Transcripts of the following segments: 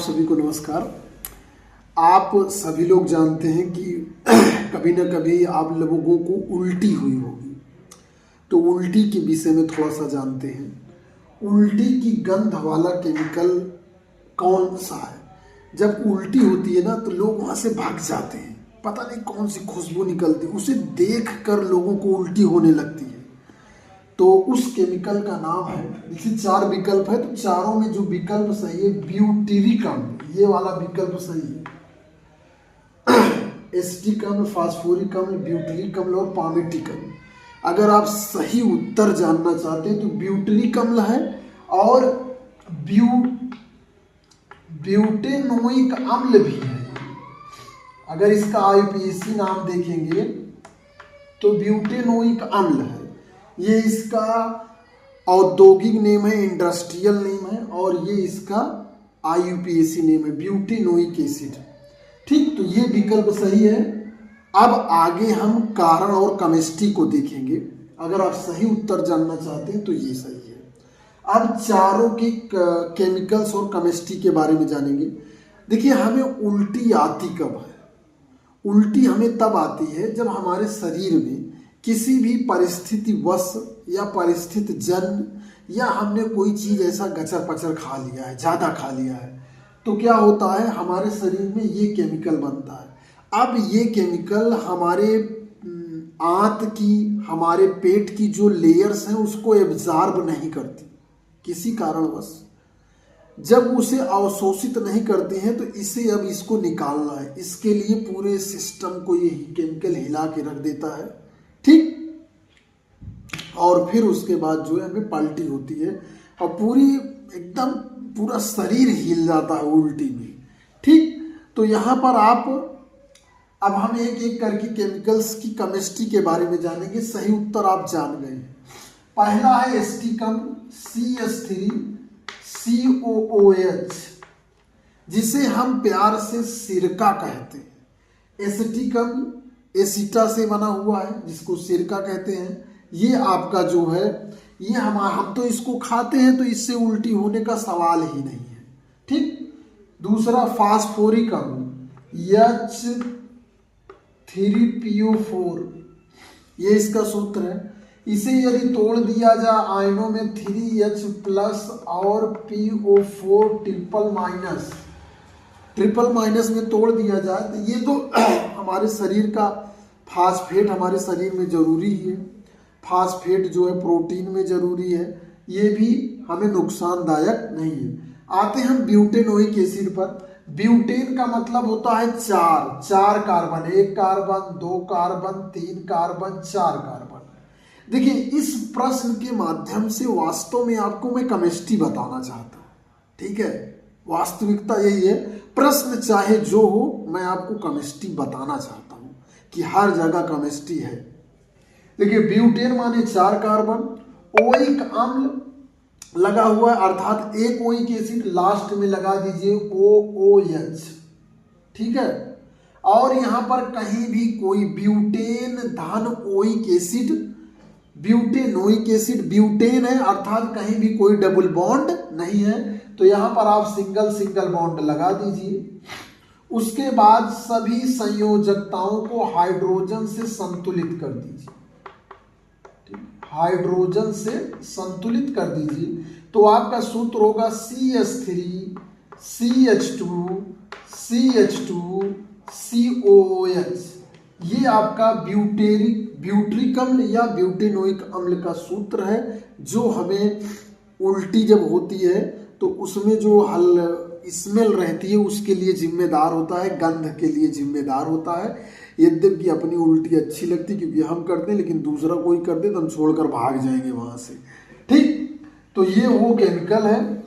आप सभी को नमस्कार। आप सभी लोग जानते हैं कि कभी ना कभी आप लोगों को उल्टी हुई होगी, तो उल्टी के विषय में थोड़ा सा जानते हैं। उल्टी की गंध वाला केमिकल कौन सा है? जब उल्टी होती है ना तो लोग वहाँ से भाग जाते हैं, पता नहीं कौन सी खुशबू निकलती है, उसे देख कर लोगों को उल्टी होने लगती है। तो उस केमिकल का नाम है, देखिए 4 विकल्प है, तो चारों में जो विकल्प सही है ब्यूटेरिक अम्ल, ये वाला विकल्प सही है। एसिटिक अम्ल, फास्फोरिक अम्ल, ब्यूटेरिक अम्ल और पामेटिक अम्ल। अगर आप सही उत्तर जानना चाहते हैं तो ब्यूटेरिक अम्ल है और ब्यूटेनोइक अम्ल भी है। अगर इसका आईयूपीएसी नाम देखेंगे तो ब्यूटेनोइक अम्ल है, ये इसका औद्योगिक नेम है, इंडस्ट्रियल नेम है, और ये इसका आईयूपीएसी नेम है ब्यूटेनोइक एसिड। ठीक, तो ये विकल्प सही है। अब आगे हम कारण और केमिस्ट्री को देखेंगे। अगर आप सही उत्तर जानना चाहते हैं तो ये सही है। अब चारों के केमिकल्स और केमिस्ट्री के बारे में जानेंगे। देखिए, हमें उल्टी आती कब है? उल्टी हमें तब आती है जब हमारे शरीर में किसी भी परिस्थिति वश या परिस्थिति जन्य या हमने कोई चीज़ ऐसा गचर पचर खा लिया है, ज़्यादा खा लिया है, तो क्या होता है, हमारे शरीर में ये केमिकल बनता है। अब ये केमिकल हमारे आंत की, हमारे पेट की जो लेयर्स हैं उसको एब्जॉर्ब नहीं करती किसी कारणवश। जब उसे अवशोषित नहीं करते हैं तो इसे अब इसको निकालना है। इसके लिए पूरे सिस्टम को ये केमिकल हिला के रख देता है। ठीक, और फिर उसके बाद जो है हमें पलटी होती है और एकदम पूरा शरीर हिल जाता है उल्टी में। ठीक, तो यहाँ पर अब हम एक एक करके केमिकल्स की केमिस्ट्री के बारे में जानेंगे। सही उत्तर आप जान गए हैं। पहला है एसिटिक अम्ल CH3COOH, जिसे हम प्यार से सिरका कहते हैं। एसिटिक अम्ल एसिटा से बना हुआ है जिसको सिरका कहते हैं। ये आपका जो है, ये हम तो इसको खाते हैं तो इससे उल्टी होने का सवाल ही नहीं है। ठीक, दूसरा फास्फोरिक अम्ल H3PO4, ये इसका सूत्र है। इसे यदि तोड़ दिया जाए आयनों में 3H+ और PO4 ट्रिपल माइनस में तोड़ दिया जाए तो ये तो हमारे शरीर का फास्फेट हमारे शरीर में जरूरी है। फास्फेट जो है प्रोटीन में जरूरी है, ये भी हमें नुकसानदायक नहीं है। आते हैं हम ब्यूटेनोइक एसिड पर। ब्यूटेन का मतलब होता है चार carbon, 1 carbon, 2 carbon, 3 carbon, 4 carbon. देखिए, इस प्रश्न के माध्यम से वास्तव में आपको मैं केमिस्ट्री बताना चाहता हूँ। ठीक है, वास्तविकता यही है। प्रश्न चाहे जो हो, मैं आपको केमिस्ट्री बताना चाहता हूँ कि हर जगह केमिस्ट्री है। देखिए, ब्यूटेन माने 4 कार्बन, ओइक अम्ल लगा हुआ है, अर्थात एक ओइक एसिड लास्ट में लगा दीजिए OOH। ठीक है, और यहां पर कहीं भी कोई ब्यूटेन धन oic acid, butanoic acid butane है, अर्थात कहीं भी कोई डबल बॉन्ड नहीं है, तो यहां पर आप सिंगल बॉन्ड लगा दीजिए। उसके बाद सभी संयोजकताओं को हाइड्रोजन से संतुलित कर दीजिए। हाइड्रोजन से संतुलित कर दीजिए, तो आपका सूत्र होगा CH3 CH2 CH2 COOH। ये आपका ब्यूटेरिक अम्ल या ब्यूटेनोइक अम्ल का सूत्र है, जो हमें उल्टी जब होती है तो उसमें जो स्मेल रहती है उसके लिए जिम्मेदार होता है, गंध के लिए जिम्मेदार होता है। यद्यपि अपनी उल्टी अच्छी लगती क्योंकि हम करते हैं, लेकिन दूसरा कोई कर दे तो हम छोड़कर भाग जाएंगे वहां से। ठीक, तो ये वो केमिकल है।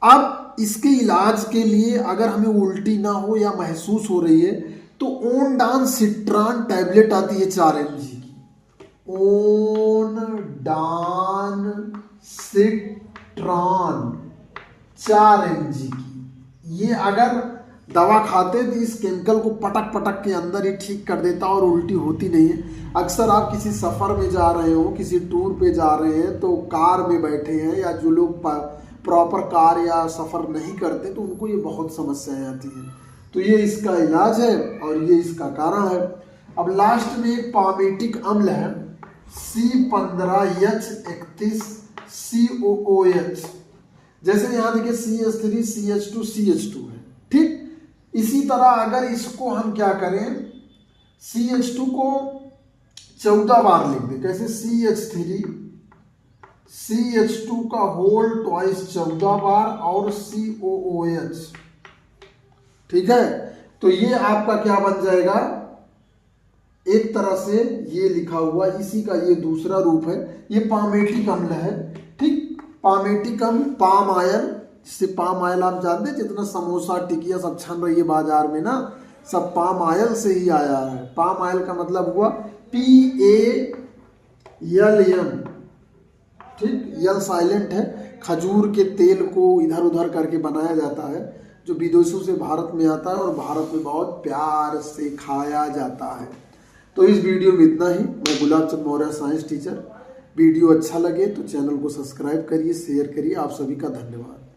अब इसके इलाज के लिए अगर हमें उल्टी ना हो या महसूस हो रही है तो ओनडानसिट्रान टैबलेट आती है 4 mg की। ओनडानसिट्रान 4 mg की, ये अगर दवा खाते तो इस केमिकल को पटक के अंदर ही ठीक कर देता और उल्टी होती नहीं है। अक्सर आप किसी सफ़र में जा रहे हो, किसी टूर पे जा रहे हैं, तो कार में बैठे हैं या जो लोग प्रॉपर कार या सफ़र नहीं करते तो उनको ये बहुत समस्याएं आती हैं। तो ये इसका इलाज है और ये इसका कारण है। अब लास्ट में एक पामेटिक अम्ल है C15H31COOH। जैसे यहाँ देखिए CH3CH2CH2 है, ठीक। इसी तरह अगर इसको हम क्या करें, CH2 को 14 बार लिख दें, कैसे CH3CH2 का होल ट्वाइस 14 बार और COOH, ठीक है। तो ये आपका क्या बन जाएगा, एक तरह से ये लिखा हुआ इसी का ये दूसरा रूप है, ये पामेटिक अम्ल है, ठीक। पामेटिक अम्ल पाम आयल, जिससे पाम आयल आप जानते हैं जितना समोसा टिकिया सब छन रही है बाजार में ना, सब पाम आयल से ही आया है। पाम आयल का मतलब हुआ PALM, ठीक, यल साइलेंट है। खजूर के तेल को इधर उधर करके बनाया जाता है जो विदेशों से भारत में आता है और भारत में बहुत प्यार से खाया जाता है। तो इस वीडियो में इतना ही। मैं Gulab Chand Maurya, science teacher. Video अच्छा लगे तो चैनल को सब्सक्राइब करिए, शेयर करिए। आप सभी का धन्यवाद।